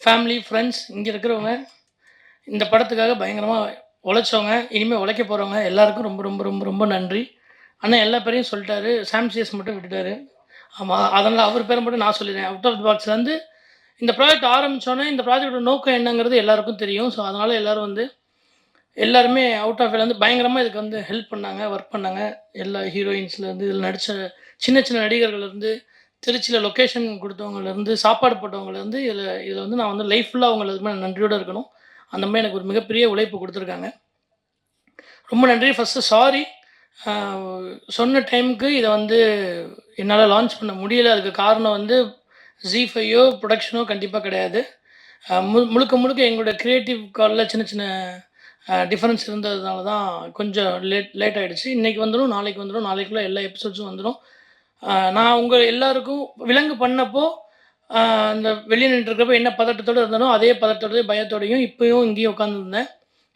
Family, friends இங்க இருக்கிறவங்க, இந்த படத்துக்காக பயங்கரமா உழைச்சவங்க, இனிமே உழைக்க போறவங்க எல்லாருக்கும் ரொம்ப ரொம்ப ரொம்ப ரொம்ப நன்றி. அண்ணன் எல்லா பேரையும் சொல்ட்டாரு. சாம் சிஎஸ் மட்டும் விட்டுட்டாரு. ஆமா. அதனால அவர் பேர மட்டும் நான் சொல்லிடுறேன். அவுட் ஆஃப் தி பாக்ஸ்லருந்து இந்த ப்ராஜெக்ட் ஆரம்பிச்சோனே, இந்த ப்ராஜெக்ட்டோட நோக்கம் என்னங்கிறது எல்லாருக்கும் தெரியும். ஸோ, அதனால எல்லாரும் வந்து எல்லாருமே அவுட் ஆஃப் வேல வந்து பயங்கரமா இதுக்கு வந்து ஹெல்ப் பண்ணாங்க, ஒர்க் பண்ணாங்க. எல்லா ஹீரோயின்ஸ்லேருந்து, இதில நடிச்ச சின்ன சின்ன நடிகர்கள்லேருந்து, திருச்சியில லொக்கேஷன் குடுத்தவங்கலேருந்து, சாப்பாடு போட்டவங்கலேருந்து, இதில வந்து நான் வந்து லைஃப் ஃபுல்லா அவங்க எல்லாருக்குமே நன்றியோட இருக்கணும். அந்த மாரி எனக்கு ஒரு மிகப்பெரிய உழைப்பு குடுத்துருக்காங்க. ரொம்ப நன்றி. First sorry. அ சொன்ன டைமுக்கு இத வந்து என்னால லான்ச் பண்ண முடியல. அதுக்கு காரணம் வந்து ஜீ5யோ, புரொடக்ஷனோ கண்டிப்பா கிடையாது. முழுக்க முழுக்க எங்களுடைய கிரியேட்டிவ் கால்ல சின்ன சின்ன டிஃபரன்ஸ் இருந்ததுனால தான் கொஞ்சம் லேட் ஆயிடுச்சு. இன்னைக்கு வந்துரும், நாளைக்கு வந்துரும். நாளைக்குள்ள எல்லா எபிசோட்ஸும் வந்துரும். நான் உங்க எல்லாருக்கும் விலங்கு பண்ணப்போ, அ அந்த வெளிய நின்னுட்டுருக்கப்போ என்ன பதட்டத்தோட இருந்தேனோ, அதே பதட்டத்தோடயும், பயத்தோடயும் இப்பயும் இங்கேயே உட்காந்துருந்தேன்.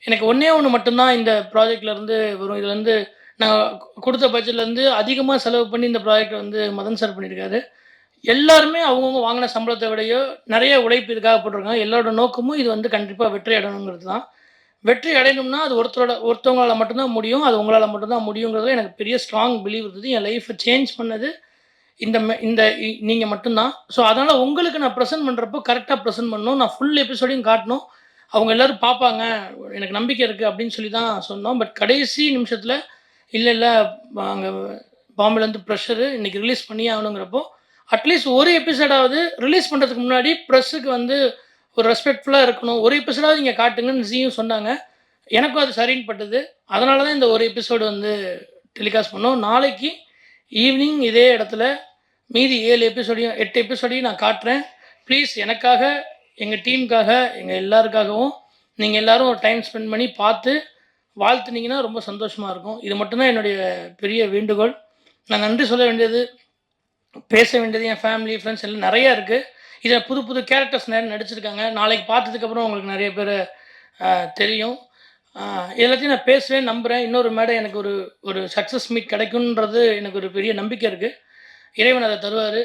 எனக்கு ஒண்ணே ஒண்ணு மட்டும் தான் இந்த ப்ராஜெக்ட்லருந்து வரும். இதுலருந்து நான் குடுத்த பட்ஜெட்லருந்து அதிகமா செலவு பண்ணி இந்த ப்ராஜெக்ட்ட வந்து மதன் சார் பண்ணியிருக்காரு. எல்லாருமே அவங்கவங்க வாங்குன சம்பளத்த விடையோ, நெறைய உழைப்பு இதுக்காக போட்டிருக்காங்க. எல்லாரோட நோக்கமும் இது வந்து கண்டிப்பா வெற்றி அடையணுங்கிறது தான். வெற்றி அடையணும்னா, அது ஒருத்தவங்களால மட்டும் தான் முடியும். அது உங்களால மட்டும் தான் முடியுங்கிறதுல எனக்கு பெரிய ஸ்ட்ராங் பிலீவ் இருந்தது. என் லைஃப்ப சேஞ்ச் பண்ணது இந்த மெ இந்த இ நீங்க மட்டும் தான். ஸோ, அதனால உங்களுக்கு நான் பிரசன்ட் பண்றப்போ கரெக்ட்டா பிரசன்ட் பண்ணணும். நான் ஃபுல் எபிசோடையும் காட்டணும். அவங்க எல்லாரும் பார்ப்பாங்க. எனக்கு நம்பிக்கை இருக்கு அப்படின்னு சொல்லி தான் சொன்னோம். பட் கடைசி நிமிஷத்தில இல்ல, இல்ல அங்க பாம்பேலேருந்து ப்ரெஷரு இன்னைக்கு ரிலீஸ் பண்ணியே ஆகணுங்கிறப்போ, அட்லீஸ்ட் ஒரு எபிசோடாவது ரிலீஸ் பண்றதுக்கு முன்னாடி பிரஸ்ஸுக்கு வந்து ஒரு ரெஸ்பெக்ட்ஃபுல்லா இருக்கணும். ஒரு எபிசோடாவது நீங்க காட்டுங்கன்னு ஜீயும் சொன்னாங்க. எனக்கும் அது சரின்னு பட்டது. அதனால தான் இந்த ஒரு எபிசோடு வந்து டெலிகாஸ்ட் பண்ணோம். நாளைக்கு ஈவினிங் இதே இடத்துல மீதி 7 எபிசோடையும் 8 எபிசோடையும் நான் காட்டுறேன். ப்ளீஸ் எனக்காக, எங்க டீமுக்காக, எங்க எல்லாருக்காகவும் நீங்க எல்லாரும் ஒரு டைம் ஸ்பெண்ட் பண்ணி பார்த்து வாழ்த்துனீங்கன்னா ரொம்ப சந்தோஷமா இருக்கும். இது மட்டும் தான் என்னுடைய பெரிய வேண்டுகோள். நான் நன்றி சொல்ல வேண்டியது, பேச வேண்டியது என் ஃபேமிலி, ஃப்ரெண்ட்ஸ் எல்லாம் நெறையா இருக்கு. இதில புது புது கேரக்டர்ஸ் நெறைய நடிச்சிருக்காங்க. நாளைக்கு பார்த்ததுக்கப்புறம் உங்களுக்கு நெறைய பேர அ தெரியும். அ எல்லாத்தையும் நான் பேசுவேன் நம்புறேன். இன்னொரு மேடை எனக்கு ஒரு ஒரு சக்சஸ் மீட் கிடைக்கும்ன்றது எனக்கு ஒரு பெரிய நம்பிக்கை இருக்கு. இறைவன் அத தருவாரு.